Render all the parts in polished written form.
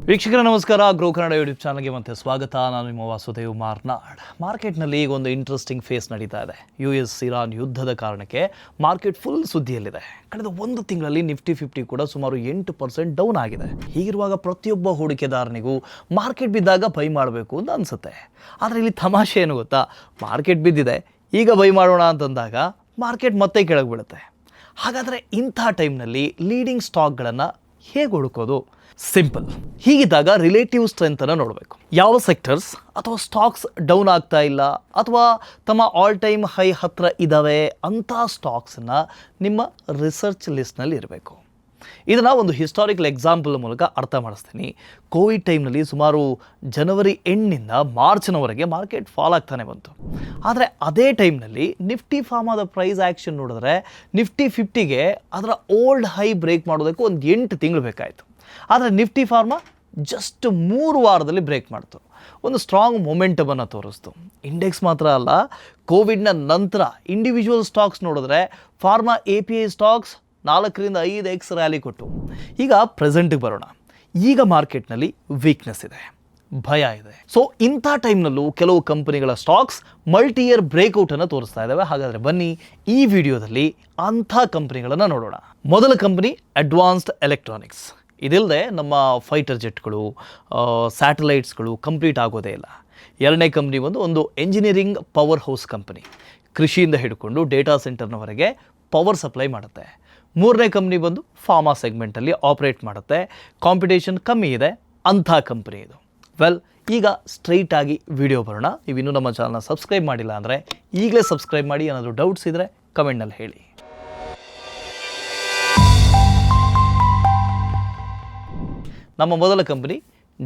ವೀಕ್ಷಕರ ನಮಸ್ಕಾರ. Grow Kannada YouTube ಚಾನಲ್ಗೆ ಮತ್ತೆ ಸ್ವಾಗತ. ನಾನು ನಿಮ್ಮ ವಾಸುದೇವ್ ಮಾರ್ನಾಡ್. ಮಾರ್ಕೆಟ್ನಲ್ಲಿ ಈಗ ಒಂದು ಇಂಟ್ರೆಸ್ಟಿಂಗ್ ಫೇಸ್ ನಡೀತಾ ಇದೆ. US ಇರಾನ್ ಯುದ್ಧದ ಕಾರಣಕ್ಕೆ ಮಾರ್ಕೆಟ್ ಫುಲ್ ಸುದ್ದಿಯಲ್ಲಿದೆ. ಕಳೆದ ಒಂದು ತಿಂಗಳಲ್ಲಿ ನಿಫ್ಟಿ 50 ಕೂಡ ಸುಮಾರು 8% ಡೌನ್ ಆಗಿದೆ. ಹೀಗಿರುವಾಗ ಪ್ರತಿಯೊಬ್ಬ ಹೂಡಿಕೆದಾರನಿಗೂ ಮಾರ್ಕೆಟ್ ಬಿದ್ದಾಗ ಬೈ ಮಾಡಬೇಕು ಅಂತ ಅನಿಸುತ್ತೆ. ಆದರೆ ಇಲ್ಲಿ ತಮಾಷೆ ಏನು ಗೊತ್ತಾ, ಮಾರ್ಕೆಟ್ ಬಿದ್ದಿದೆ, ಈಗ ಬೈ ಮಾಡೋಣ ಅಂತಂದಾಗ ಮಾರ್ಕೆಟ್ ಮತ್ತೆ ಕೆಳಗೆ ಬೀಳುತ್ತೆ. ಹಾಗಾದರೆ ಇಂಥ ಟೈಮ್ನಲ್ಲಿ ಲೀಡಿಂಗ್ ಸ್ಟಾಕ್ಗಳನ್ನು ಹೇಗೆ ಹುಡುಕೋದು? ಸಿಂಪಲ್. ಹೀಗಿದ್ದಾಗ ರಿಲೇಟಿವ್ ಸ್ಟ್ರೆಂತನ್ನು ನೋಡಬೇಕು. ಯಾವ ಸೆಕ್ಟರ್ಸ್ ಅಥವಾ ಸ್ಟಾಕ್ಸ್ ಡೌನ್ ಆಗ್ತಾ ಇಲ್ಲ ಅಥವಾ ತಮ್ಮ ಆಲ್ ಟೈಮ್ ಹೈ ಹತ್ತಿರ ಇದ್ದಾವೆ ಅಂಥ ಸ್ಟಾಕ್ಸನ್ನು ನಿಮ್ಮ ರಿಸರ್ಚ್ ಲಿಸ್ಟ್ನಲ್ಲಿ ಇರಬೇಕು. ಇದನ್ನು ಒಂದು ಹಿಸ್ಟಾರಿಕಲ್ ಎಕ್ಸಾಂಪಲ್ ಮೂಲಕ ಅರ್ಥ ಮಾಡಿಸ್ತೀನಿ. ಕೋವಿಡ್ ಟೈಮ್ನಲ್ಲಿ ಸುಮಾರು ಜನವರಿ ಎಂಡ್ನಿಂದ ಮಾರ್ಚ್ನವರೆಗೆ ಮಾರ್ಕೆಟ್ ಫಾಲ್ ಆಗ್ತಾನೆ ಬಂತು. ಆದರೆ ಅದೇ ಟೈಮ್ನಲ್ಲಿ ನಿಫ್ಟಿ ಫಾರ್ಮಾದ ಪ್ರೈಸ್ ಆ್ಯಕ್ಷನ್ ನೋಡಿದ್ರೆ ನಿಫ್ಟಿ 50ಗೆ ಅದರ ಓಲ್ಡ್ ಹೈ ಬ್ರೇಕ್ ಮಾಡೋದಕ್ಕೆ ಒಂದು 8 ತಿಂಗಳು ಬೇಕಾಯಿತು. ಆದರೆ ನಿಫ್ಟಿ ಫಾರ್ಮಾ ಜಸ್ಟ್ 3 ವಾರದಲ್ಲಿ ಬ್ರೇಕ್ ಮಾಡ್ತು. ಒಂದು ಸ್ಟ್ರಾಂಗ್ ಮೊಮೆಂಟಮನ್ನು ತೋರಿಸ್ತು. ಇಂಡೆಕ್ಸ್ ಮಾತ್ರ ಅಲ್ಲ, ಕೋವಿಡ್ನ ನಂತರ ಇಂಡಿವಿಜುವಲ್ ಸ್ಟಾಕ್ಸ್ ನೋಡಿದ್ರೆ ಫಾರ್ಮಾ API ಸ್ಟಾಕ್ಸ್ 4ರಿಂದ 5x ರ್ಯಾಲಿ ಕೊಟ್ಟು. ಈಗ ಪ್ರೆಸೆಂಟಿಗೆ ಬರೋಣ. ಈಗ ಮಾರ್ಕೆಟ್ನಲ್ಲಿ ವೀಕ್ನೆಸ್ ಇದೆ, ಭಯ ಇದೆ. ಸೊ ಇಂಥ ಟೈಮ್ನಲ್ಲೂ ಕೆಲವು ಕಂಪನಿಗಳ ಸ್ಟಾಕ್ಸ್ ಮಲ್ಟಿ ಇಯರ್ ಬ್ರೇಕ್ಔಟನ್ನು ತೋರಿಸ್ತಾ ಇದ್ದಾವೆ. ಹಾಗಾದರೆ ಬನ್ನಿ ಈ ವಿಡಿಯೋದಲ್ಲಿ ಅಂಥ ಕಂಪನಿಗಳನ್ನು ನೋಡೋಣ. ಮೊದಲ ಕಂಪನಿ ಅಡ್ವಾನ್ಸ್ಡ್ ಎಲೆಕ್ಟ್ರಾನಿಕ್ಸ್. ಇದಿಲ್ಲದೆ ನಮ್ಮ ಫೈಟರ್ ಜೆಟ್ಗಳು, ಸ್ಯಾಟಲೈಟ್ಸ್ಗಳು ಕಂಪ್ಲೀಟ್ ಆಗೋದೇ ಇಲ್ಲ. ಎರಡನೇ ಕಂಪ್ನಿ ಒಂದು ಎಂಜಿನಿಯರಿಂಗ್ ಪವರ್ ಹೌಸ್ ಕಂಪನಿ. ಕೃಷಿಯಿಂದ ಹಿಡ್ಕೊಂಡು ಡೇಟಾ ಸೆಂಟರ್ನವರೆಗೆ ಪವರ್ ಸಪ್ಲೈ ಮಾಡುತ್ತೆ. ಮೂರನೇ ಕಂಪ್ನಿ ಫಾರ್ಮಾ ಸೆಗ್ಮೆಂಟಲ್ಲಿ ಆಪ್ರೇಟ್ ಮಾಡುತ್ತೆ. ಕಾಂಪಿಟೇಷನ್ ಕಮ್ಮಿ ಇದೆ, ಅಂಥ ಕಂಪ್ನಿ ಇದು. ವೆಲ್, ಈಗ ಸ್ಟ್ರೈಟಾಗಿ ವಿಡಿಯೋ ಬರೋಣ. ನೀವು ಇನ್ನೂ ನಮ್ಮ ಚಾನಲ್ನ ಸಬ್ಸ್ಕ್ರೈಬ್ ಮಾಡಿಲ್ಲ ಅಂದರೆ ಈಗಲೇ ಸಬ್ಸ್ಕ್ರೈಬ್ ಮಾಡಿ. ಏನಾದರೂ ಡೌಟ್ಸ್ ಇದ್ದರೆ ಕಮೆಂಟ್ನಲ್ಲಿ ಹೇಳಿ. ನಮ್ಮ ಮೊದಲ ಕಂಪನಿ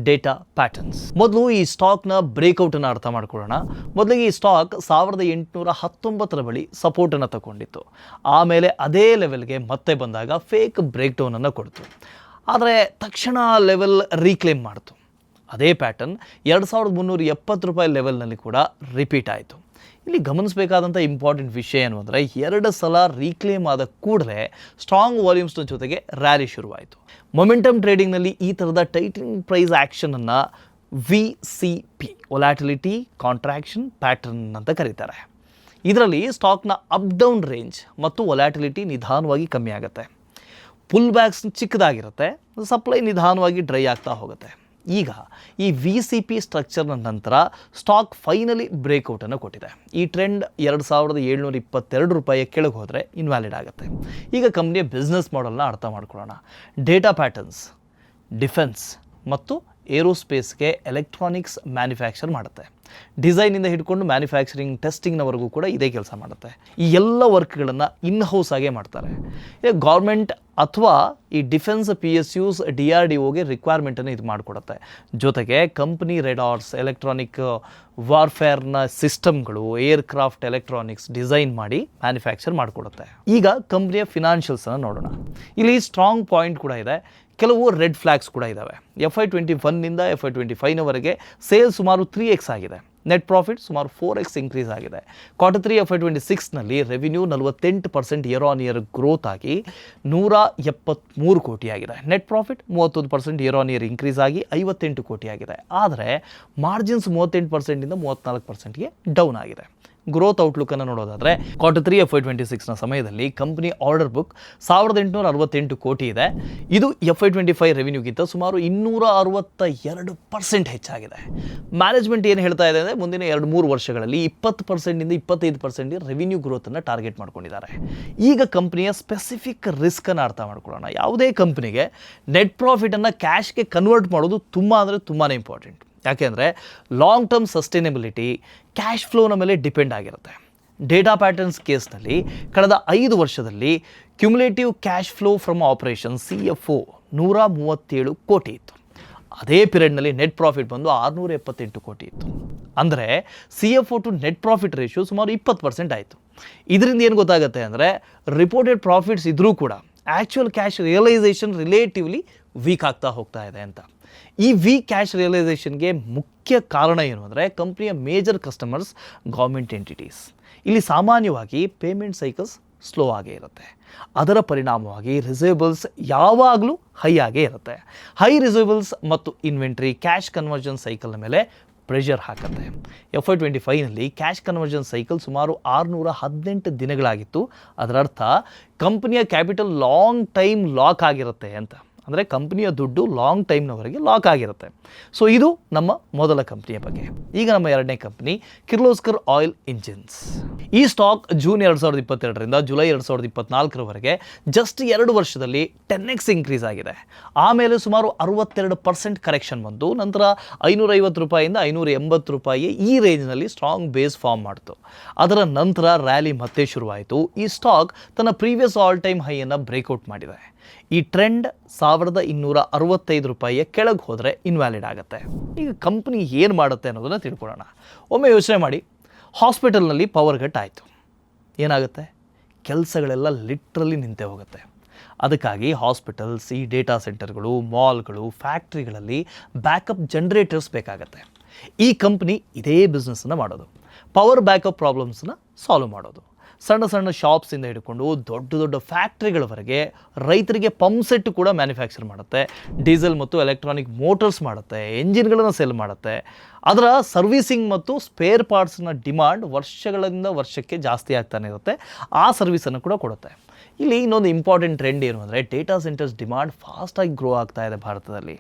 ಡೇಟಾ ಪ್ಯಾಟರ್ನ್ಸ್. ಮೊದಲು ಈ ಸ್ಟಾಕ್ನ ಬ್ರೇಕ್ಔಟನ್ನು ಅರ್ಥ ಮಾಡ್ಕೊಳ್ಳೋಣ. ಮೊದಲಿಗೆ ಈ ಸ್ಟಾಕ್ 1819 ಬಳಿ ಸಪೋರ್ಟನ್ನು ತಗೊಂಡಿತ್ತು. ಆಮೇಲೆ ಅದೇ ಲೆವೆಲ್ಗೆ ಮತ್ತೆ ಬಂದಾಗ ಫೇಕ್ ಬ್ರೇಕ್ ಡೌನನ್ನು ಕೊಡ್ತು. ಆದರೆ ತಕ್ಷಣ ಲೆವೆಲ್ ರೀಕ್ಲೇಮ್ ಮಾಡ್ತು. ಅದೇ ಪ್ಯಾಟರ್ನ್ 2370 ರೂಪಾಯಿ ಲೆವೆಲ್ನಲ್ಲಿ ಕೂಡ ರಿಪೀಟ್ ಆಯಿತು. ಇಲ್ಲಿ ಗಮನಿಸಬೇಕಾದಂಥ ಇಂಪಾರ್ಟೆಂಟ್ ವಿಷಯ ಏನು ಅಂದರೆ, 2 ಸಲ ರೀಕ್ಲೇಮ್ ಆದ ಕೂಡಲೇ ಸ್ಟ್ರಾಂಗ್ ವಾಲ್ಯೂಮ್ಸ್ನ ಜೊತೆಗೆ ರ್ಯಾಲಿ ಶುರುವಾಯಿತು. ಮೊಮೆಂಟಮ್ ಟ್ರೇಡಿಂಗ್ನಲ್ಲಿ ಈ ಥರದ ಟೈಟಿಂಗ್ ಪ್ರೈಸ್ ಆ್ಯಕ್ಷನನ್ನು VCP ವೊಲ್ಯಾಟಿಲಿಟಿ ಕಾಂಟ್ರಾಕ್ಷನ್ ಪ್ಯಾಟರ್ನ್ ಅಂತ ಕರೀತಾರೆ. ಇದರಲ್ಲಿ ಸ್ಟಾಕ್ನ ಅಪ್ ಡೌನ್ ರೇಂಜ್ ಮತ್ತು ವೊಲ್ಯಾಟಿಲಿಟಿ ನಿಧಾನವಾಗಿ ಕಮ್ಮಿ ಆಗುತ್ತೆ. ಪುಲ್ ಬ್ಯಾಕ್ಸ್ ಚಿಕ್ಕದಾಗಿರುತ್ತೆ, ಸಪ್ಲೈ ನಿಧಾನವಾಗಿ ಡ್ರೈ ಆಗ್ತಾ ಹೋಗುತ್ತೆ. ಈಗ ಈ VCP ಸ್ಟ್ರಕ್ಚರ್ನ ನಂತರ ಸ್ಟಾಕ್ ಫೈನಲಿ ಬ್ರೇಕ್ಔಟನ್ನು ಕೊಟ್ಟಿದೆ. ಈ ಟ್ರೆಂಡ್ 2722 ರೂಪಾಯಿಯ ಕೆಳಗೆ ಹೋದರೆ ಇನ್ವ್ಯಾಲಿಡ್ ಆಗುತ್ತೆ. ಈಗ ಕಂಪ್ನಿಯ ಬಿಸ್ನೆಸ್ ಮಾಡೆಲ್ನ ಅರ್ಥ ಮಾಡ್ಕೊಳ್ಳೋಣ. ಡೇಟಾ ಪ್ಯಾಟರ್ನ್ಸ್ ಡಿಫೆನ್ಸ್ ಮತ್ತು ಏರೋಸ್ಪೇಸ್ಗೆ ಎಲೆಕ್ಟ್ರಾನಿಕ್ಸ್ ಮ್ಯಾನುಫ್ಯಾಕ್ಚರ್ ಮಾಡುತ್ತೆ. ಡಿಸೈನಿಂದ ಹಿಡ್ಕೊಂಡು ಮ್ಯಾನುಫ್ಯಾಕ್ಚರಿಂಗ್ ಟೆಸ್ಟಿಂಗ್ನವರೆಗೂ ಕೂಡ ಇದೇ ಕೆಲಸ ಮಾಡುತ್ತೆ. ಈ ಎಲ್ಲ ವರ್ಕ್ಗಳನ್ನು ಇನ್ ಹೌಸ್ ಆಗೇ ಮಾಡ್ತಾರೆ. ಗೌರ್ಮೆಂಟ್ ಅಥವಾ ಈ ಡಿಫೆನ್ಸ್ PSUs DRDOಗೆ ರಿಕ್ವೈರ್ಮೆಂಟನ್ನು ಇದು ಮಾಡಿಕೊಡುತ್ತೆ. ಜೊತೆಗೆ ಕಂಪ್ನಿ ರೆಡಾರ್ಸ್, ಎಲೆಕ್ಟ್ರಾನಿಕ್ ವಾರ್ಫೇರ್ನ ಸಿಸ್ಟಮ್ಗಳು, ಏರ್ಕ್ರಾಫ್ಟ್ ಎಲೆಕ್ಟ್ರಾನಿಕ್ಸ್ ಡಿಸೈನ್ ಮಾಡಿ ಮ್ಯಾನುಫ್ಯಾಕ್ಚರ್ ಮಾಡಿಕೊಡುತ್ತೆ. ಈಗ ಕಂಪ್ನಿಯ ಫಿನಾನ್ಷಿಯಲ್ಸನ್ನು ನೋಡೋಣ. ಇಲ್ಲಿ ಸ್ಟ್ರಾಂಗ್ ಪಾಯಿಂಟ್ ಕೂಡ ಇದೆ, ಕೆಲವು ರೆಡ್ ಫ್ಲ್ಯಾಗ್ಸ್ ಕೂಡ ಇದ್ದಾವೆ. FY21ನಿಂದ FY25ವರೆಗೆ ಸೇಲ್ಸ್ ಸುಮಾರು 3x ಆಗಿದೆ. ನೆಟ್ ಪ್ರಾಫಿಟ್ ಸುಮಾರು 4x ಇನ್ಕ್ರೀಸ್ ಆಗಿದೆ. Q3 FY26ನಲ್ಲಿ revenue 48% year on year growth ಆಗಿ 173 ಕೋಟಿ ಆಗಿದೆ. Net profit 31% year on year increase ಆಗಿ 58 ಕೋಟಿ ಆಗಿದೆ. ಆದರೆ ಮಾರ್ಜಿನ್ಸ್ 38%ಇಂದ 34%ಗೆ ಡೌನ್ ಆಗಿದೆ. ಗ್ರೋತ್ ಔಟ್ಲುಕ್ಕನ್ನು ನೋಡೋದಾದರೆ Q3 FY26ನ ಸಮಯದಲ್ಲಿ ಕಂಪನಿ ಆರ್ಡರ್ ಬುಕ್ 1868 ಕೋಟಿ ಇದೆ. ಇದು FY25 ರೆವಿನ್ಯೂಗಿಂತ ಸುಮಾರು 262% ಹೆಚ್ಚಾಗಿದೆ. ಮ್ಯಾನೇಜ್ಮೆಂಟ್ ಏನು ಹೇಳ್ತಾ ಇದೆ ಅಂದರೆ, ಮುಂದಿನ 2-3 ವರ್ಷಗಳಲ್ಲಿ 20%ಇಂದ 25% ರೆವಿನ್ಯೂ ಗ್ರೋತನ್ನು ಟಾರ್ಗೆಟ್ ಮಾಡ್ಕೊಂಡಿದ್ದಾರೆ. ಈಗ ಕಂಪನಿಯ ಸ್ಪೆಸಿಫಿಕ್ ರಿಸ್ಕನ್ನು ಅರ್ಥ ಮಾಡ್ಕೊಳ್ಳೋಣ. ಯಾವುದೇ ಕಂಪನಿಗೆ ನೆಟ್ ಪ್ರಾಫಿಟನ್ನು ಕ್ಯಾಶ್ಗೆ ಕನ್ವರ್ಟ್ ಮಾಡೋದು ತುಂಬಾ ಇಂಪಾರ್ಟೆಂಟ್. ಯಾಕೆಂದರೆ ಲಾಂಗ್ ಟರ್ಮ್ ಸಸ್ಟೈನಬಿಲಿಟಿ ಕ್ಯಾಶ್ ಫ್ಲೋನ ಮೇಲೆ ಡಿಪೆಂಡ್ ಆಗಿರುತ್ತೆ. ಡೇಟಾ ಪ್ಯಾಟರ್ನ್ಸ್ ಕೇಸ್ನಲ್ಲಿ ಕಳೆದ 5 ವರ್ಷದಲ್ಲಿ cumulative cash flow from operation CFO 137 ಕೋಟಿ ಇತ್ತು. ಅದೇ ಪೀರಿಯಡ್ನಲ್ಲಿ ನೆಟ್ ಪ್ರಾಫಿಟ್ 678 ಕೋಟಿ ಇತ್ತು. ಅಂದರೆ CFO to net profit ratio ಸುಮಾರು 20% ಆಯಿತು. ಇದರಿಂದ ಏನು ಗೊತ್ತಾಗುತ್ತೆ ಅಂದರೆ, ರಿಪೋರ್ಟೆಡ್ ಪ್ರಾಫಿಟ್ಸ್ ಇದ್ದರೂ ಕೂಡ actual cash realisation relatively weak ಆಗ್ತಾ ಹೋಗ್ತಾ ಇದೆ ಅಂತ. ಈ ವೀಕ್ ಕ್ಯಾಶ್ ರಿಯಲೈಸೇಷನ್ಗೆ ಮುಖ್ಯ ಕಾರಣ ಏನು ಅಂದರೆ, ಕಂಪ್ನಿಯ ಮೇಜರ್ ಕಸ್ಟಮರ್ಸ್ ಗೌರ್ಮೆಂಟ್ ಎಂಟಿಟೀಸ್. ಇಲ್ಲಿ ಸಾಮಾನ್ಯವಾಗಿ ಪೇಮೆಂಟ್ ಸೈಕಲ್ಸ್ ಸ್ಲೋ ಆಗೇ ಇರುತ್ತೆ. ಅದರ ಪರಿಣಾಮವಾಗಿ ರಿಸೀವಬಲ್ಸ್ ಯಾವಾಗಲೂ ಹೈ ಆಗೇ ಇರುತ್ತೆ. ಹೈ ರಿಸೀವಬಲ್ಸ್ ಮತ್ತು ಇನ್ವೆಂಟ್ರಿ ಕ್ಯಾಶ್ ಕನ್ವರ್ಷನ್ ಸೈಕಲ್ನ ಮೇಲೆ ಪ್ರೆಷರ್ ಹಾಕುತ್ತೆ. FY25ನಲ್ಲಿ ಕ್ಯಾಶ್ ಕನ್ವರ್ಷನ್ ಸೈಕಲ್ ಸುಮಾರು 618 ದಿನಗಳಾಗಿತ್ತು. ಅದರರ್ಥ ಕಂಪನಿಯ ಕ್ಯಾಪಿಟಲ್ ಲಾಂಗ್ ಟೈಮ್ ಲಾಕ್ ಆಗಿರುತ್ತೆ ಅಂತ. ಅಂದರೆ ಕಂಪ್ನಿಯ ದುಡ್ಡು ಲಾಂಗ್ ಟೈಮ್ನವರೆಗೆ ಲಾಕ್ ಆಗಿರುತ್ತೆ. ಸೊ ಇದು ನಮ್ಮ ಮೊದಲ ಕಂಪ್ನಿಯ ಬಗ್ಗೆ. ಈಗ ನಮ್ಮ ಎರಡನೇ ಕಂಪ್ನಿ ಕಿರ್ಲೋಸ್ಕರ್ ಆಯಿಲ್ ಇಂಜಿನ್ಸ್. ಈ ಸ್ಟಾಕ್ ಜೂನ್ 2022ರಿಂದ ಜುಲೈ 2024ರವರೆಗೆ ಜಸ್ಟ್ 2 ವರ್ಷದಲ್ಲಿ 10x ಇನ್ಕ್ರೀಸ್ ಆಗಿದೆ. ಆಮೇಲೆ ಸುಮಾರು 62% ಕರೆಕ್ಷನ್ ಬಂತು. ನಂತರ ₹550 ₹580 ಈ ರೇಂಜ್ನಲ್ಲಿ ಸ್ಟ್ರಾಂಗ್ ಬೇಸ್ ಫಾರ್ಮ್ ಮಾಡಿತು. ಅದರ ನಂತರ ರ್ಯಾಲಿ ಮತ್ತೆ ಶುರುವಾಯಿತು. ಈ ಸ್ಟಾಕ್ ತನ್ನ ಪ್ರೀವಿಯಸ್ ಆಲ್ ಟೈಮ್ ಹೈಯನ್ನು ಬ್ರೇಕ್ಔಟ್ ಮಾಡಿದೆ. ಈ ಟ್ರೆಂಡ್ ₹1265 ಕೆಳಗೆ ಹೋದರೆ ಇನ್ವ್ಯಾಲಿಡ್ ಆಗುತ್ತೆ. ಈಗ ಕಂಪ್ನಿ ಏನು ಮಾಡುತ್ತೆ ಅನ್ನೋದನ್ನು ತಿಳ್ಕೊಳ್ಳೋಣ. ಒಮ್ಮೆ ಯೋಚನೆ ಮಾಡಿ, ಹಾಸ್ಪಿಟಲ್ನಲ್ಲಿ ಪವರ್ ಕಟ್ ಆಯಿತು, ಏನಾಗುತ್ತೆ? ಕೆಲಸಗಳೆಲ್ಲ ಲಿಟ್ರಲಿ ನಿಂತೇ ಹೋಗುತ್ತೆ. ಅದಕ್ಕಾಗಿ ಹಾಸ್ಪಿಟಲ್ಸ್, ಈ ಡೇಟಾ ಸೆಂಟರ್ಗಳು, ಮಾಲ್ಗಳು, ಫ್ಯಾಕ್ಟ್ರಿಗಳಲ್ಲಿ ಬ್ಯಾಕಪ್ ಜನರೇಟರ್ಸ್ ಬೇಕಾಗತ್ತೆ. ಈ ಕಂಪ್ನಿ ಇದೇ ಬಿಸ್ನೆಸ್ಸನ್ನು ಮಾಡೋದು, ಪವರ್ ಬ್ಯಾಕಪ್ ಪ್ರಾಬ್ಲಮ್ಸನ್ನ ಸಾಲ್ವ್ ಮಾಡೋದು. ಸಣ್ಣ ಸಣ್ಣ ಶಾಪ್ಸಿಂದ ಹಿಡ್ಕೊಂಡು ದೊಡ್ಡ ದೊಡ್ಡ ಫ್ಯಾಕ್ಟ್ರಿಗಳವರೆಗೆ ರೈತರಿಗೆ ಪಂಪ್ ಸೆಟ್ ಕೂಡ ಮ್ಯಾನುಫ್ಯಾಕ್ಚರ್ ಮಾಡುತ್ತೆ, ಡೀಸೆಲ್ ಮತ್ತು ಎಲೆಕ್ಟ್ರಾನಿಕ್ ಮೋಟರ್ಸ್ ಮಾಡುತ್ತೆ, ಎಂಜಿನ್ಗಳನ್ನು ಸೆಲ್ ಮಾಡುತ್ತೆ. ಅದರ ಸರ್ವಿಸಿಂಗ್ ಮತ್ತು ಸ್ಪೇರ್ ಪಾರ್ಟ್ಸ್ನ ಡಿಮಾಂಡ್ ವರ್ಷಗಳಿಂದ ವರ್ಷಕ್ಕೆ ಜಾಸ್ತಿ ಆಗ್ತಾನೆ ಇರುತ್ತೆ. ಆ ಸರ್ವಿಸನ್ನು ಕೂಡ ಕೊಡುತ್ತೆ. ಇಲ್ಲಿ ಇನ್ನೊಂದು ಇಂಪಾರ್ಟೆಂಟ್ ಟ್ರೆಂಡ್ ಏನು ಅಂದರೆ, ಡೇಟಾ ಸೆಂಟರ್ಸ್ ಡಿಮಾಂಡ್ ಫಾಸ್ಟಾಗಿ ಗ್ರೋ ಆಗ್ತಾ ಇದೆ ಭಾರತದಲ್ಲಿ.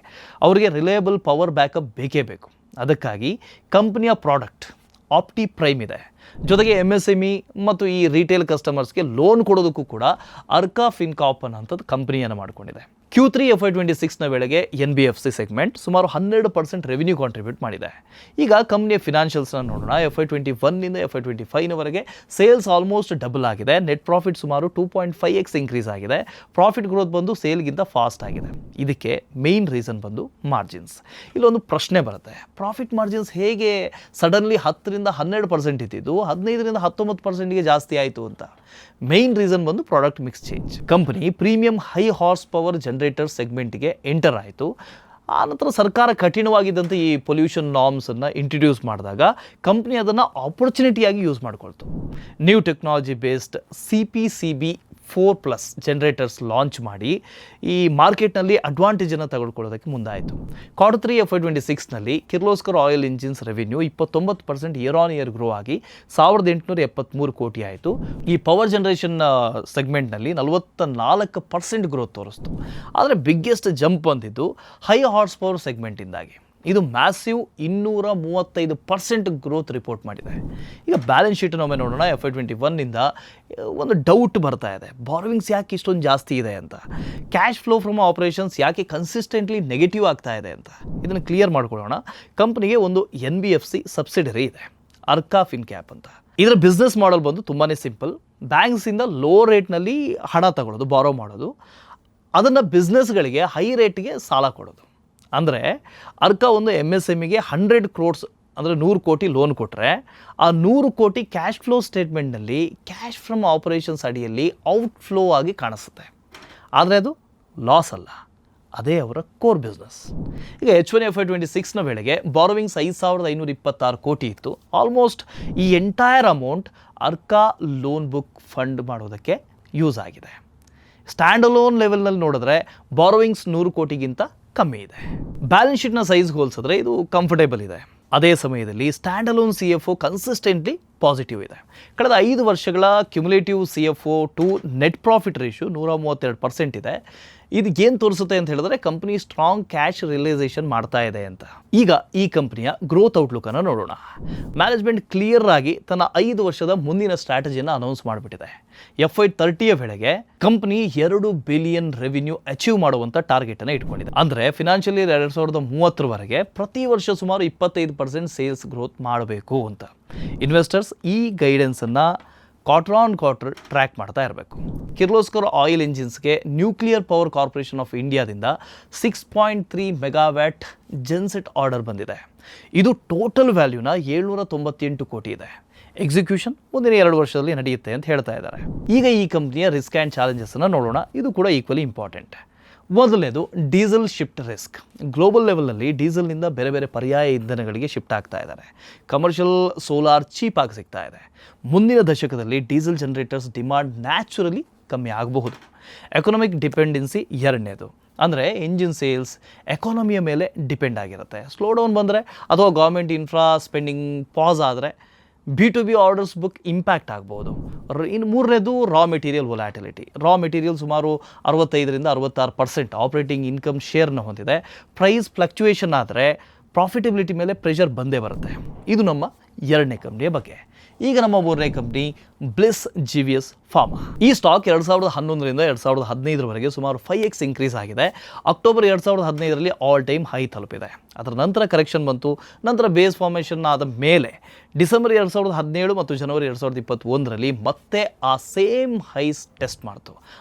ಅವರಿಗೆ ರಿಲಯಬಲ್ ಪವರ್ ಬ್ಯಾಕಪ್ ಬೇಕೇ ಬೇಕು. ಅದಕ್ಕಾಗಿ ಕಂಪ್ನಿಯ ಪ್ರಾಡಕ್ಟ್ ಆಪ್ಟಿ ಪ್ರೈಮ್ ಇದೆ. ಜೊತೆಗೆ MSME ಮತ್ತು ಈ ರಿಟೇಲ್ ಕಸ್ಟಮರ್ಸ್ಗೆ ಲೋನ್ ಕೊಡೋದಕ್ಕೂ ಕೂಡ ಅರ್ಕಾ ಫಿನ್ಕಾರ್ಪ್ ಅನ್ನೋಂಥದ್ದು ಕಂಪ್ನಿಯನ್ನು ಮಾಡಿಕೊಂಡಿದೆ. Q3 FY26ನ ವೇಳೆಗೆ NBFC ಸೆಗ್ಮೆಂಟ್ ಸುಮಾರು 12% ರೆವಿನ್ಯೂ ಕಾಂಟ್ರಿಬ್ಯೂಟ್ ಮಾಡಿದೆ. ಈಗ ಕಂಪ್ನಿಯ ಫಿನಾನ್ಷಿಯಲ್ಸ್ನ ನೋಡೋಣ. FY21ನಿಂದ FY25ವರೆಗೆ ಸೇಲ್ಸ್ ಆಲ್ಮೋಸ್ಟ್ ಡಬಲ್ ಆಗಿದೆ. ನೆಟ್ ಪ್ರಾಫಿಟ್ ಸುಮಾರು 2.5x ಇನ್ಕ್ರೀಸ್ ಆಗಿದೆ. ಪ್ರಾಫಿಟ್ ಗ್ರೋತ್ ಬಂದು ಸೇಲ್ಗಿಂತ ಫಾಸ್ಟ್ ಆಗಿದೆ. ಇದಕ್ಕೆ ಮೇನ್ ರೀಸನ್ ಬಂದು ಮಾರ್ಜಿನ್ಸ್. ಇಲ್ಲೊಂದು ಪ್ರಶ್ನೆ ಬರುತ್ತೆ, ಪ್ರಾಫಿಟ್ ಮಾರ್ಜಿನ್ಸ್ ಹೇಗೆ ಸಡನ್ಲಿ 10ರಿಂದ 12% ಇದ್ದಿದ್ದು 15ರಿಂದ 19%ಗೆ ಜಾಸ್ತಿ ಆಯಿತು ಅಂತ? ಮೇನ್ ರೀಸನ್ ಬಂದು product mix change. Company premium high horse power generator ಸೆಗ್ಮೆಂಟ್ಗೆ ಎಂಟರ್ ಆಯಿತು. ಆನಂತರ ಸರ್ಕಾರ ಕಠಿಣವಾಗಿದ್ದಂಥ ಈ ಪೊಲ್ಯೂಷನ್ ನಾರ್ಮ್ಸನ್ನು ಇಂಟ್ರಡ್ಯೂಸ್ ಮಾಡಿದಾಗ ಕಂಪ್ನಿ ಅದನ್ನು ಆಪರ್ಚುನಿಟಿಯಾಗಿ ಯೂಸ್ ಮಾಡ್ಕೊಳ್ತು. New technology based CPCB4+ generators launch ಮಾಡಿ ಈ ಮಾರ್ಕೆಟ್ನಲ್ಲಿ ಅಡ್ವಾಂಟೇಜನ್ನು ತೆಗೆದುಕೊಳ್ಳೋದಕ್ಕೆ ಮುಂದಾಯಿತು. Q3 FY26ನಲ್ಲಿ Kirloskar oil engines revenue 29% year on year grow ಆಗಿ 1873 ಕೋಟಿ ಆಯಿತು. ಈ ಪವರ್ ಜನರೇಷನ್ ಸೆಗ್ಮೆಂಟ್ನಲ್ಲಿ 44% ಗ್ರೋತ್ ತೋರಿಸ್ತು. ಆದರೆ ಬಿಗ್ಗೆಸ್ಟ್ ಜಂಪ್ ಬಂದಿದ್ದು ಹೈ ಹಾರ್ಸ್ ಪವರ್ ಸೆಗ್ಮೆಂಟಿಂದಾಗಿ. ಇದು ಮ್ಯಾಸಿವ್ 235% ಗ್ರೋತ್ ರಿಪೋರ್ಟ್ ಮಾಡಿದೆ. ಈಗ ಬ್ಯಾಲೆನ್ಸ್ ಶೀಟನ್ನು ಒಮ್ಮೆ ನೋಡೋಣ. FY21ನಿಂದ ಒಂದು ಡೌಟ್ ಬರ್ತಾ ಇದೆ, ಬಾರೋವಿಂಗ್ಸ್ ಯಾಕೆ ಇಷ್ಟೊಂದು ಜಾಸ್ತಿ ಇದೆ ಅಂತ, ಕ್ಯಾಶ್ ಫ್ಲೋ ಫ್ರಮ್ ಆಪರೇಷನ್ಸ್ ಯಾಕೆ ಕನ್ಸಿಸ್ಟೆಂಟ್ಲಿ ನೆಗೆಟಿವ್ ಆಗ್ತಾ ಇದೆ ಅಂತ. ಇದನ್ನು ಕ್ಲಿಯರ್ ಮಾಡ್ಕೊಳ್ಳೋಣ. ಕಂಪ್ನಿಗೆ ಒಂದು NBFC ಸಬ್ಸಿಡರಿ ಇದೆ, ಅರ್ಕಾ ಫಿನ್ಕ್ಯಾಪ್ ಅಂತ. ಇದರ ಬಿಸ್ನೆಸ್ ಮಾಡೆಲ್ ಬಂದು ತುಂಬಾ ಸಿಂಪಲ್. ಬ್ಯಾಂಕ್ಸಿಂದ ಲೋ ರೇಟ್ನಲ್ಲಿ ಹಣ ತಗೊಳ್ಳೋದು, ಬಾರೋ ಮಾಡೋದು, ಅದನ್ನು ಬಿಸ್ನೆಸ್ಗಳಿಗೆ ಹೈ ರೇಟ್ಗೆ ಸಾಲ ಕೊಡೋದು. ಅಂದರೆ ಅರ್ಕಾ ಒಂದು MSMEಗೆ 100 crores ಅಂದರೆ 100 ಕೋಟಿ ಲೋನ್ ಕೊಟ್ಟರೆ ಆ 100 ಕೋಟಿ ಕ್ಯಾಶ್ ಫ್ಲೋ ಸ್ಟೇಟ್ಮೆಂಟ್ನಲ್ಲಿ ಕ್ಯಾಶ್ ಫ್ರಮ್ ಆಪರೇಷನ್ಸ್ ಅಡಿಯಲ್ಲಿ ಔಟ್ಫ್ಲೋ ಆಗಿ ಕಾಣಿಸುತ್ತೆ. ಆದರೆ ಅದು ಲಾಸ್ ಅಲ್ಲ, ಅದೇ ಅವರ ಕೋರ್ ಬಿಸ್ನೆಸ್. ಈಗ H1 FY26ನ ವೇಳೆಗೆ ಬಾರೋವಿಂಗ್ಸ್ 5526 ಕೋಟಿ ಇತ್ತು. ಆಲ್ಮೋಸ್ಟ್ ಈ entire amount Arka loan book fund ಮಾಡೋದಕ್ಕೆ ಯೂಸ್ ಆಗಿದೆ. ಸ್ಟ್ಯಾಂಡ್ ಅಲೋನ್ ಲೆವೆಲ್ನಲ್ಲಿ ನೋಡಿದ್ರೆ ಬಾರೋವಿಂಗ್ಸ್ 100 ಕೋಟಿಗಿಂತ ಕಮ್ಮಿ ಇದೆ. ಬ್ಯಾಲೆನ್ಸ್ ಶೀಟ್ನ ಸೈಜ್ಗೆ ಹೋಲಿಸಿದ್ರೆ ಇದು ಕಂಫರ್ಟೇಬಲ್ ಇದೆ. ಅದೇ ಸಮಯದಲ್ಲಿ stand alone CFO consistently positive ಇದೆ. ಕಳೆದ 5 ವರ್ಷಗಳ cumulative CFO to net profit ratio 132% ಇದೆ. ಇದು ಏನು ತೋರಿಸುತ್ತೆ ಅಂತ ಹೇಳಿದ್ರೆ ಕಂಪ್ನಿ ಸ್ಟ್ರಾಂಗ್ ಕ್ಯಾಶ್ ರಿಯಲೈಸೇಷನ್ ಮಾಡ್ತಾ ಇದೆ ಅಂತ. ಈಗ ಈ ಕಂಪ್ನಿಯ ಗ್ರೋತ್ ಔಟ್ಲುಕ್ಕನ್ನು ನೋಡೋಣ. ಮ್ಯಾನೇಜ್ಮೆಂಟ್ ಕ್ಲಿಯರ್ ಆಗಿ ತನ್ನ 5 ವರ್ಷದ ಮುಂದಿನ ಸ್ಟ್ರಾಟಜಿಯನ್ನು ಅನೌನ್ಸ್ ಮಾಡಿಬಿಟ್ಟಿದೆ. FY30 ವೇಳೆಗೆ ಕಂಪ್ನಿ 2 ಬಿಲಿಯನ್ ರೆವಿನ್ಯೂ ಅಚೀವ್ ಮಾಡುವಂಥ ಟಾರ್ಗೆಟನ್ನು ಇಟ್ಕೊಂಡಿದೆ. ಅಂದರೆ ಫಿನಾನ್ಷಿಯಲ್ ಇಯರ್ 2030ವರೆಗೆ ಪ್ರತಿ ವರ್ಷ ಸುಮಾರು 25% ಸೇಲ್ಸ್ ಗ್ರೋತ್ ಮಾಡಬೇಕು ಅಂತ. ಇನ್ವೆಸ್ಟರ್ಸ್ ಈ ಗೈಡೆನ್ಸನ್ನು ಕ್ವಾರ್ಟರ್ ಆನ್ ಕ್ವಾರ್ಟರ್ ಟ್ರ್ಯಾಕ್ ಮಾಡ್ತಾ ಇರಬೇಕು. ಕಿರ್ಲೋಸ್ಕರ್ ಆಯಿಲ್ ಇಂಜಿನ್ಸ್ಗೆ ನ್ಯೂಕ್ಲಿಯರ್ ಪವರ್ ಕಾರ್ಪೊರೇಷನ್ ಆಫ್ ಇಂಡಿಯಾದಿಂದ 6.3 ಮೆಗಾವ್ಯಾಟ್ ಜೆನ್ಸೆಟ್ ಆರ್ಡರ್ ಬಂದಿದೆ. ಇದು ಟೋಟಲ್ ವ್ಯಾಲ್ಯೂನ 798 ಕೋಟಿ ಇದೆ. ಎಕ್ಸಿಕ್ಯೂಷನ್ ಮುಂದಿನ 2 ವರ್ಷದಲ್ಲಿ ನಡೆಯುತ್ತೆ ಅಂತ ಹೇಳ್ತಾ ಇದ್ದಾರೆ. ಈಗ ಈ ಕಂಪ್ನಿಯ ರಿಸ್ಕ್ ಆ್ಯಂಡ್ ಚಾಲೆಂಜಸ್ಸನ್ನು ನೋಡೋಣ. ಇದು ಕೂಡ ಈಕ್ವಲಿ ಇಂಪಾರ್ಟೆಂಟ್. ಮೊದಲನೇದು ಡೀಸೆಲ್ ಶಿಫ್ಟ್ ರಿಸ್ಕ್. ಗ್ಲೋಬಲ್ ಲೆವೆಲ್ನಲ್ಲಿ ಡೀಸೆಲ್ನಿಂದ ಬೇರೆ ಬೇರೆ ಪರ್ಯಾಯ ಇಂಧನಗಳಿಗೆ ಶಿಫ್ಟ್ ಆಗ್ತಾ ಇದ್ದಾರೆ. ಕಮರ್ಷಿಯಲ್ ಸೋಲಾರ್ ಚೀಪಾಗಿ ಸಿಗ್ತಾ ಇದೆ. ಮುಂದಿನ ದಶಕದಲ್ಲಿ ಡೀಸೆಲ್ ಜನರೇಟರ್ಸ್ ಡಿಮಾಂಡ್ ನ್ಯಾಚುರಲಿ ಕಮ್ಮಿ ಆಗಬಹುದು. ಎಕನಾಮಿಕ್ ಡಿಪೆಂಡೆನ್ಸಿ ಎರಡನೇದು, ಅಂದರೆ ಇಂಜಿನ್ ಸೇಲ್ಸ್ ಎಕಾನಮಿಯ ಮೇಲೆ ಡಿಪೆಂಡ್ ಆಗಿರುತ್ತೆ. ಸ್ಲೋ ಡೌನ್ ಬಂದರೆ ಅಥವಾ ಗೌರ್ಮೆಂಟ್ ಇನ್ಫ್ರಾ ಸ್ಪೆಂಡಿಂಗ್ ಪಾಸ್ ಆದರೆ B2B ಆರ್ಡರ್ಸ್ ಬುಕ್ ಇಂಪ್ಯಾಕ್ಟ್ ಆಗ್ಬೋದು. ಇನ್ನು ಮೂರನೇದು ರಾ ಮೆಟೀರಿಯಲ್ ವೊಲ್ಯಾಟಿಲಿಟಿ. ರಾ ಮೆಟೀರಿಯಲ್ ಸುಮಾರು 65-66% ಆಪರೇಟಿಂಗ್ ಇನ್ಕಮ್ ಶೇರ್ನ ಹೊಂದಿದೆ. ಪ್ರೈಸ್ ಫ್ಲಕ್ಚುಯೇಷನ್ ಆದರೆ ಪ್ರಾಫಿಟಬಿಲಿಟಿ ಮೇಲೆ ಪ್ರೆಷರ್ ಬಂದೇ ಬರುತ್ತೆ. ಇದು ನಮ್ಮ ಎರಡನೇ ಕಂಪ್ನಿಯ ಬಗ್ಗೆ. ಈಗ ನಮ್ಮ ಮೂರನೇ ಕಂಪ್ನಿ ಬ್ಲಿಸ್ GVS ಫಾರ್ಮಾ. ಈ ಸ್ಟಾಕ್ 2011ರಿಂದ 2015ರವರೆಗೆ ಸುಮಾರು 5x ಇನ್ಕ್ರೀಸ್ ಆಗಿದೆ. ಅಕ್ಟೋಬರ್ 2015ರಲ್ಲಿ ಆಲ್ ಟೈಮ್ ಹೈ ತಲುಪಿದೆ. ಅದರ ನಂತರ ಕರೆಕ್ಷನ್ ಬಂತು. ನಂತರ ಬೇಸ್ ಫಾರ್ಮೇಷನ್ ಆದ ಮೇಲೆ ಡಿಸೆಂಬರ್ 2017 ಮತ್ತು ಜನವರಿ 2021ರಲ್ಲಿ ಮತ್ತೆ ಆ ಸೇಮ್ ಹೈಸ್ ಟೆಸ್ಟ್ ಮಾಡ್ತು.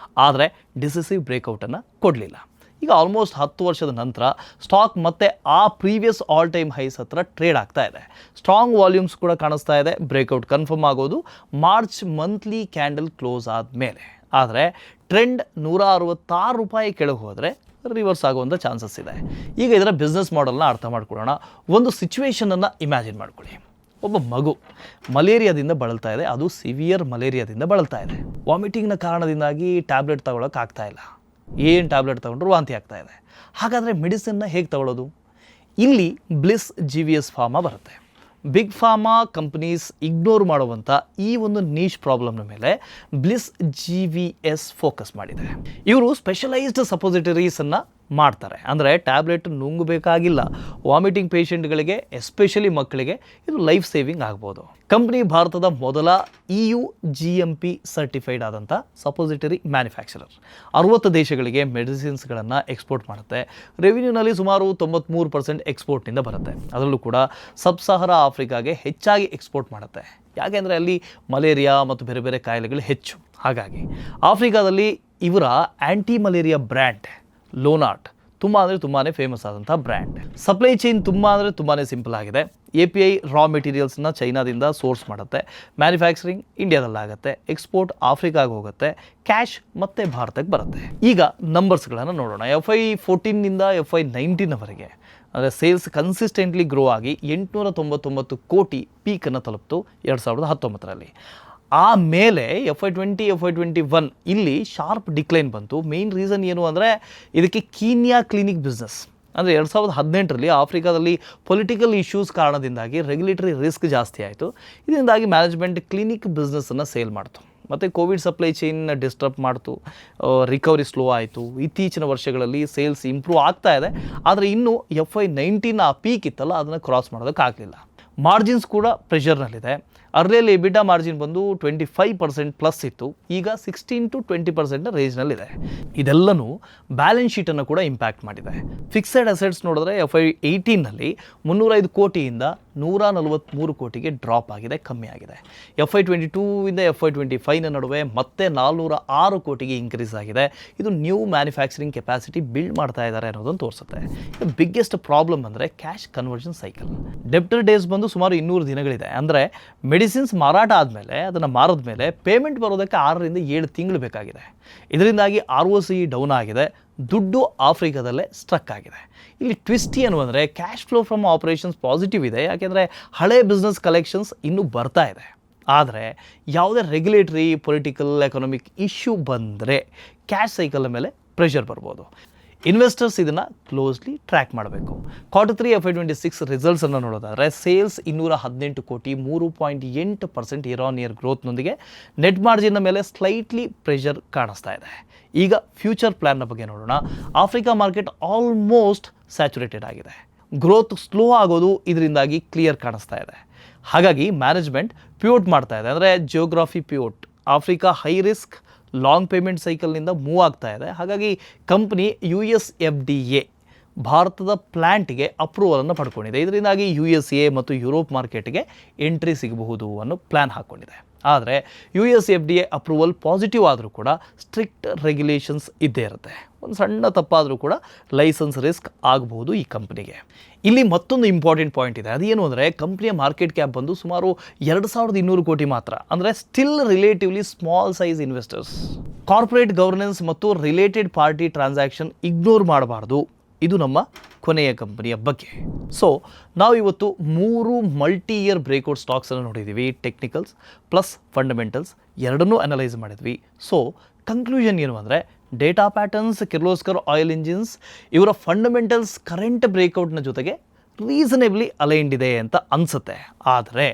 ಆದರೆ ಡಿಸಿಸಿವ್ ಬ್ರೇಕ್ಔಟನ್ನು ಕೊಡಲಿಲ್ಲ. ಈಗ ಆಲ್ಮೋಸ್ಟ್ 10 ವರ್ಷದ ನಂತರ ಸ್ಟಾಕ್ ಮತ್ತೆ ಆ ಪ್ರೀವಿಯಸ್ ಆಲ್ ಟೈಮ್ ಹೈಸ್ ಹತ್ರ ಟ್ರೇಡ್ ಆಗ್ತಾ ಇದೆ. ಸ್ಟ್ರಾಂಗ್ ವಾಲ್ಯೂಮ್ಸ್ ಕೂಡ ಕಾಣಿಸ್ತಾ ಇದೆ. ಬ್ರೇಕ್ಔಟ್ ಕನ್ಫರ್ಮ್ ಆಗೋದು ಮಾರ್ಚ್ ಮಂತ್ಲಿ ಕ್ಯಾಂಡಲ್ ಕ್ಲೋಸ್ ಆದಮೇಲೆ. ಆದರೆ ಟ್ರೆಂಡ್ $166 ಕೆಳಗೆ ಹೋದರೆ ರಿವರ್ಸ್ ಆಗುವಂಥ ಚಾನ್ಸಸ್ ಇದೆ. ಈಗ ಇದರ ಬಿಸ್ನೆಸ್ ಮಾಡೆಲ್ನ ಅರ್ಥ ಮಾಡ್ಕೊಳ್ಳೋಣ. ಒಂದು ಸಿಚುವೇಷನನ್ನು ಇಮ್ಯಾಜಿನ್ ಮಾಡ್ಕೊಳ್ಳಿ. ಒಬ್ಬ ಮಗು ಮಲೇರಿಯಾದಿಂದ ಬಳಲ್ತಾ ಇದೆ. ಅದು ಸಿವಿಯರ್ ಮಲೇರಿಯಾದಿಂದ ಬಳಲ್ತಾ ಇದೆ. ವಾಮಿಟಿಂಗ್ನ ಕಾರಣದಿಂದಾಗಿ ಟ್ಯಾಬ್ಲೆಟ್ ತಗೊಳ್ಳೋಕ್ಕಾಗ್ತಾ ಇಲ್ಲ. ಏನು ಟ್ಯಾಬ್ಲೆಟ್ ತೊಗೊಂಡ್ರು ವಾಂತಿ ಆಗ್ತಾ ಇದೆ. ಹಾಗಾದರೆ ಮೆಡಿಸಿನ್ನ ಹೇಗೆ ತಗೊಳ್ಳೋದು? ಇಲ್ಲಿ ಬ್ಲಿಸ್ GVS ಫಾರ್ಮಾ ಬರುತ್ತೆ. ಬಿಗ್ ಫಾರ್ಮಾ ಕಂಪ್ನೀಸ್ ಇಗ್ನೋರ್ ಮಾಡುವಂಥ ಈ ಒಂದು ನೀಶ್ ಪ್ರಾಬ್ಲಮ್ನ ಮೇಲೆ ಬ್ಲಿಸ್ GVS ಫೋಕಸ್ ಮಾಡಿದೆ. ಇವರು ಸ್ಪೆಷಲೈಸ್ಡ್ ಸಪೋಸಿಟರೀಸನ್ನು ಮಾಡ್ತಾರೆ. ಅಂದರೆ ಟ್ಯಾಬ್ಲೆಟ್ ನುಂಗಬೇಕಾಗಿಲ್ಲ. ವಾಮಿಟಿಂಗ್ ಪೇಷಂಟ್ಗಳಿಗೆ, ಎಸ್ಪೆಷಲಿ ಮಕ್ಕಳಿಗೆ ಇದು ಲೈಫ್ ಸೇವಿಂಗ್ ಆಗ್ಬೋದು. ಕಂಪ್ನಿ ಭಾರತದ ಮೊದಲ EU GMP ಸರ್ಟಿಫೈಡ್ ಆದಂಥ ಸಪೋಸಿಟರಿ ಮ್ಯಾನುಫ್ಯಾಕ್ಚರರ್. 60 ದೇಶಗಳಿಗೆ ಮೆಡಿಸಿನ್ಸ್ಗಳನ್ನು ಎಕ್ಸ್ಪೋರ್ಟ್ ಮಾಡುತ್ತೆ. ರೆವಿನ್ಯೂನಲ್ಲಿ ಸುಮಾರು 93% ಎಕ್ಸ್ಪೋರ್ಟ್ನಿಂದ ಬರುತ್ತೆ. ಅದರಲ್ಲೂ ಕೂಡ ಸಬ್ ಸಹರಾ ಆಫ್ರಿಕಾಗೆ ಹೆಚ್ಚಾಗಿ ಎಕ್ಸ್ಪೋರ್ಟ್ ಮಾಡುತ್ತೆ. ಯಾಕೆಂದರೆ ಅಲ್ಲಿ ಮಲೇರಿಯಾ ಮತ್ತು ಬೇರೆ ಬೇರೆ ಕಾಯಿಲೆಗಳು ಹೆಚ್ಚು. ಹಾಗಾಗಿ ಆಫ್ರಿಕಾದಲ್ಲಿ ಇವರ ಆ್ಯಂಟಿ ಮಲೇರಿಯಾ ಬ್ರ್ಯಾಂಡ್ ಲೋನಾಟ್ ತುಂಬಾ ಫೇಮಸ್ ಆದಂಥ ಬ್ರ್ಯಾಂಡ್. ಸಪ್ಲೈ ಚೈನ್ ತುಂಬಾ ಸಿಂಪಲ್ ಆಗಿದೆ. API ರಾ ಮೆಟೀರಿಯಲ್ಸ್ನ ಚೈನಾದಿಂದ ಸೋರ್ಸ್ ಮಾಡುತ್ತೆ. ಮ್ಯಾನುಫ್ಯಾಕ್ಚರಿಂಗ್ ಇಂಡಿಯಾದಲ್ಲಾಗುತ್ತೆ. ಎಕ್ಸ್ಪೋರ್ಟ್ ಆಫ್ರಿಕಾಗೆ ಹೋಗುತ್ತೆ. ಕ್ಯಾಶ್ ಮತ್ತೆ ಭಾರತಕ್ಕೆ ಬರುತ್ತೆ. ಈಗ ನಂಬರ್ಸ್ಗಳನ್ನು ನೋಡೋಣ. FY14ನಿಂದ FY19ವರೆಗೆ ಅಂದರೆ ಸೇಲ್ಸ್ ಕನ್ಸಿಸ್ಟೆಂಟ್ಲಿ ಗ್ರೋ ಆಗಿ 899 ಕೋಟಿ ಪೀಕನ್ನು ತಲುಪಿತು 2019ರಲ್ಲಿ. ಆಮೇಲೆ FY20, FY21 ಇಲ್ಲಿ ಶಾರ್ಪ್ ಡಿಕ್ಲೈನ್ ಬಂತು. ಮೇನ್ ರೀಸನ್ ಏನು ಅಂದರೆ ಇದಕ್ಕೆ ಕೀನ್ಯಾ ಕ್ಲಿನಿಕ್ ಬಿಸ್ನೆಸ್. ಅಂದರೆ 2018ರಲ್ಲಿ ಆಫ್ರಿಕಾದಲ್ಲಿ ಪೊಲಿಟಿಕಲ್ ಇಶ್ಯೂಸ್ ಕಾರಣದಿಂದಾಗಿ ರೆಗ್ಯುಲೇಟರಿ ರಿಸ್ಕ್ ಜಾಸ್ತಿ ಆಯಿತು. ಇದರಿಂದಾಗಿ ಮ್ಯಾನೇಜ್ಮೆಂಟ್ ಕ್ಲಿನಿಕ್ ಬಿಸ್ನೆಸ್ಸನ್ನು ಸೇಲ್ ಮಾಡ್ತು. ಮತ್ತು ಕೋವಿಡ್ ಸಪ್ಲೈ ಚೈನ್ ಡಿಸ್ಟರ್ಬ್ ಮಾಡ್ತು. ರಿಕವರಿ ಸ್ಲೋ ಆಯಿತು. ಇತ್ತೀಚಿನ ವರ್ಷಗಳಲ್ಲಿ ಸೇಲ್ಸ್ ಇಂಪ್ರೂವ್ ಆಗ್ತಾ ಇದೆ. ಆದರೆ ಇನ್ನೂ FY19 ಆ ಪೀಕ್ ಇತ್ತಲ್ಲ ಅದನ್ನು ಕ್ರಾಸ್ ಮಾಡೋದಕ್ಕಾಗಲಿಲ್ಲ. ಮಾರ್ಜಿನ್ಸ್ ಕೂಡ ಪ್ರೆಷರ್ನಲ್ಲಿದೆ. ಅರ್ಲಿಯಲ್ಲಿ EBITDA ಮಾರ್ಜಿನ್ ಬಂದು 25% ಪ್ಲಸ್ ಇತ್ತು. ಈಗ 16-20% ರೇಂಜ್ನಲ್ಲಿದೆ. ಇದೆಲ್ಲನೂ ಬ್ಯಾಲೆನ್ಸ್ ಶೀಟನ್ನು ಕೂಡ ಇಂಪ್ಯಾಕ್ಟ್ ಮಾಡಿದೆ. ಫಿಕ್ಸೆಡ್ ಅಸೆಟ್ಸ್ ನೋಡಿದ್ರೆ FY18ನಲ್ಲಿ 305 ಕೋಟಿಯಿಂದ 143 ಕೋಟಿಗೆ ಡ್ರಾಪ್ ಆಗಿದೆ, ಕಮ್ಮಿ ಆಗಿದೆ. FY22ಇಂದ FY25ನ ನಡುವೆ ಮತ್ತೆ 406 ಕೋಟಿಗೆ ಇನ್ಕ್ರೀಸ್ ಆಗಿದೆ. ಇದು ನ್ಯೂ ಮ್ಯಾನುಫ್ಯಾಕ್ಚರಿಂಗ್ ಕೆಪಾಸಿಟಿ ಬಿಲ್ಡ್ ಮಾಡ್ತಾ ಇದ್ದಾರೆ ಅನ್ನೋದನ್ನು ತೋರಿಸುತ್ತೆ. ಬಿಗ್ಗೆಸ್ಟ್ ಪ್ರಾಬ್ಲಮ್ ಅಂದರೆ ಕ್ಯಾಶ್ ಕನ್ವರ್ಷನ್ ಸೈಕಲ್. ಡೆಬ್ಟರ್ ಡೇಸ್ ಬಂದು ಸುಮಾರು 200 ದಿನಗಳಿದೆ. ಅಂದರೆ ಮೆಡಿಸಿನ್ಸ್ ಮಾರಾಟ ಆದಮೇಲೆ ಅದನ್ನು ಮಾರಿದ ಮೇಲೆ ಪೇಮೆಂಟ್ ಬರೋದಕ್ಕೆ 6-7 ತಿಂಗಳು ಬೇಕಾಗಿದೆ. ಇದರಿಂದಾಗಿ ROCE ಡೌನ್ ಆಗಿದೆ. ದುಡ್ಡು ಆಫ್ರಿಕಾದಲ್ಲೇ ಸ್ಟ್ರಕ್ ಆಗಿದೆ. ಇಲ್ಲಿ ಟ್ವಿಸ್ಟ್ ಏನು ಅಂದರೆ cash flow from operations positive ಇದೆ. ಯಾಕೆಂದರೆ ಹಳೆ ಬಿಸ್ನೆಸ್ ಕಲೆಕ್ಷನ್ಸ್ ಇನ್ನೂ ಬರ್ತಾ ಇದೆ. ಆದರೆ ಯಾವುದೇ ರೆಗ್ಯುಲೇಟರಿ, ಪೊಲಿಟಿಕಲ್, ಎಕನಾಮಿಕ್ ಇಶ್ಯೂ ಬಂದರೆ ಕ್ಯಾಶ್ ಸೈಕಲ್ ಮೇಲೆ ಪ್ರೆಷರ್ ಬರ್ಬೋದು. ಇನ್ವೆಸ್ಟರ್ಸ್ ಇದನ್ನು ಕ್ಲೋಸ್ಲಿ ಟ್ರ್ಯಾಕ್ ಮಾಡಬೇಕು. Q3 FY26 ರಿಸಲ್ಟ್ಸನ್ನು ನೋಡೋದಾದರೆ ಸೇಲ್ಸ್ 218 ಕೋಟಿ, 3.8% ಇಯರ್ ಆನ್ ಇಯರ್ ಗ್ರೋತ್ನೊಂದಿಗೆ ನೆಟ್ ಮಾರ್ಜಿನ್ನ ಮೇಲೆ ಸ್ಲೈಟ್ಲಿ ಪ್ರೆಷರ್ ಕಾಣಿಸ್ತಾ ಇದೆ. ಈಗ ಫ್ಯೂಚರ್ ಪ್ಲ್ಯಾನ್ನ ಬಗ್ಗೆ ನೋಡೋಣ. ಆಫ್ರಿಕಾ ಮಾರ್ಕೆಟ್ ಆಲ್ಮೋಸ್ಟ್ ಸ್ಯಾಚುರೇಟೆಡ್ ಆಗಿದೆ. ಗ್ರೋತ್ ಸ್ಲೋ ಆಗೋದು ಇದರಿಂದಾಗಿ ಕ್ಲಿಯರ್ ಕಾಣಿಸ್ತಾ ಇದೆ. ಹಾಗಾಗಿ ಮ್ಯಾನೇಜ್ಮೆಂಟ್ ಪಿವೋಟ್ ಮಾಡ್ತಾ ಇದೆ. ಅಂದರೆ geography pivot. Africa high risk long payment ಸೈಕಲ್ನಿಂದ ಮೂವ್ ಆಗ್ತಾ ಇದೆ. ಹಾಗಾಗಿ ಕಂಪ್ನಿ US FDA ಭಾರತದ ಪ್ಲ್ಯಾಂಟ್ಗೆ ಅಪ್ರೂವಲನ್ನು ಪಡ್ಕೊಂಡಿದೆ. ಇದರಿಂದಾಗಿ USA ಮತ್ತು ಯುರೋಪ್ ಮಾರ್ಕೆಟ್ಗೆ ಎಂಟ್ರಿ ಸಿಗಬಹುದು ಅನ್ನೋ ಪ್ಲ್ಯಾನ್ ಹಾಕ್ಕೊಂಡಿದೆ. ಆದರೆ US FDA ಅಪ್ರೂವಲ್ ಪಾಸಿಟಿವ್ ಆದರೂ ಕೂಡ ಸ್ಟ್ರಿಕ್ಟ್ ರೆಗ್ಯುಲೇಷನ್ಸ್ ಇದ್ದೇ ಇರುತ್ತೆ. ಒಂದು ಸಣ್ಣ ತಪ್ಪಾದರೂ ಕೂಡ ಲೈಸೆನ್ಸ್ ರಿಸ್ಕ್ ಆಗಬಹುದು ಈ ಕಂಪ್ನಿಗೆ. ಇಲ್ಲಿ ಮತ್ತೊಂದು ಇಂಪಾರ್ಟೆಂಟ್ ಪಾಯಿಂಟ್ ಇದೆ. ಅದೇನು ಅಂದರೆ ಕಂಪ್ನಿಯ ಮಾರ್ಕೆಟ್ ಕ್ಯಾಪ್ ಬಂದು ಸುಮಾರು 2200 ಕೋಟಿ ಮಾತ್ರ. ಅಂದರೆ still relatively small size investors. Corporate governance ಮತ್ತು ರಿಲೇಟೆಡ್ ಪಾರ್ಟಿ ಟ್ರಾನ್ಸಾಕ್ಷನ್ ಇಗ್ನೋರ್ ಮಾಡಬಾರ್ದು. ಇದು ನಮ್ಮ ಕೊನೆಯ ಕಂಪನಿಯ ಬಗ್ಗೆ. ಸೊ ನಾವು ಇವತ್ತು 3 ಮಲ್ಟಿ ಇಯರ್ ಬ್ರೇಕ್ಔಟ್ ಸ್ಟಾಕ್ಸನ್ನು ನೋಡಿದ್ದೀವಿ. ಟೆಕ್ನಿಕಲ್ಸ್ ಪ್ಲಸ್ ಫಂಡಮೆಂಟಲ್ಸ್ ಎರಡನ್ನೂ ಅನಲೈಸ್ ಮಾಡಿದ್ವಿ. ಸೊ ಕನ್ಕ್ಲೂಷನ್ ಏನು ಅಂದರೆ data patterns, Kirloskar oil engines ಇವರ ಫಂಡಮೆಂಟಲ್ಸ್ ಕರೆಂಟ್ ಬ್ರೇಕ್ಔಟ್ನ ಜೊತೆಗೆ ರೀಸನೇಬ್ಲಿ ಅಲೈನ್ಡ್ ಇದೆ ಅಂತ ಅನಿಸುತ್ತೆ. ಆದರೆ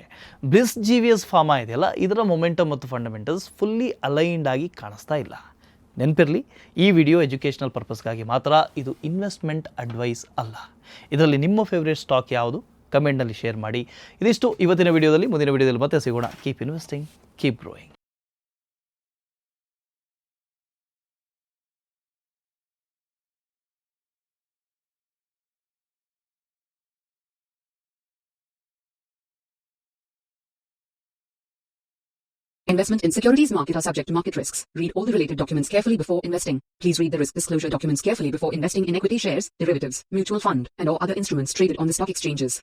ಬ್ಲಿಸ್ GVS ಫಾರ್ಮಾ ಇದೆಯಲ್ಲ, ಇದರ ಮೊಮೆಂಟಮ್ ಮತ್ತು ಫಂಡಮೆಂಟಲ್ಸ್ ಫುಲ್ಲಿ ಅಲೈನ್ಡ್ ಆಗಿ ಕಾಣಿಸ್ತಾ ಇಲ್ಲ. ನೆನಪಿರಲಿ, ಈ ವಿಡಿಯೋ ಎಜುಕೇಷನಲ್ ಪರ್ಪಸ್ಗಾಗಿ ಮಾತ್ರ, ಇದು ಇನ್ವೆಸ್ಟ್ಮೆಂಟ್ ಅಡ್ವೈಸ್ ಅಲ್ಲ. ಇದರಲ್ಲಿ ನಿಮ್ಮ ಫೇವ್ರೇಟ್ ಸ್ಟಾಕ್ ಯಾವುದು ಕಮೆಂಟ್ನಲ್ಲಿ ಶೇರ್ ಮಾಡಿ. ಇದಿಷ್ಟು ಇವತ್ತಿನ ವಿಡಿಯೋದಲ್ಲಿ. ಮುಂದಿನ ವಿಡಿಯೋದಲ್ಲಿ ಮತ್ತೆ ಸಿಗೋಣ. Keep investing, keep growing. Investment in securities market are subject to market risks. Read all the related documents carefully before investing. Please read the risk disclosure documents carefully before investing in equity shares, derivatives, mutual fund, and or other instruments traded on the stock exchanges.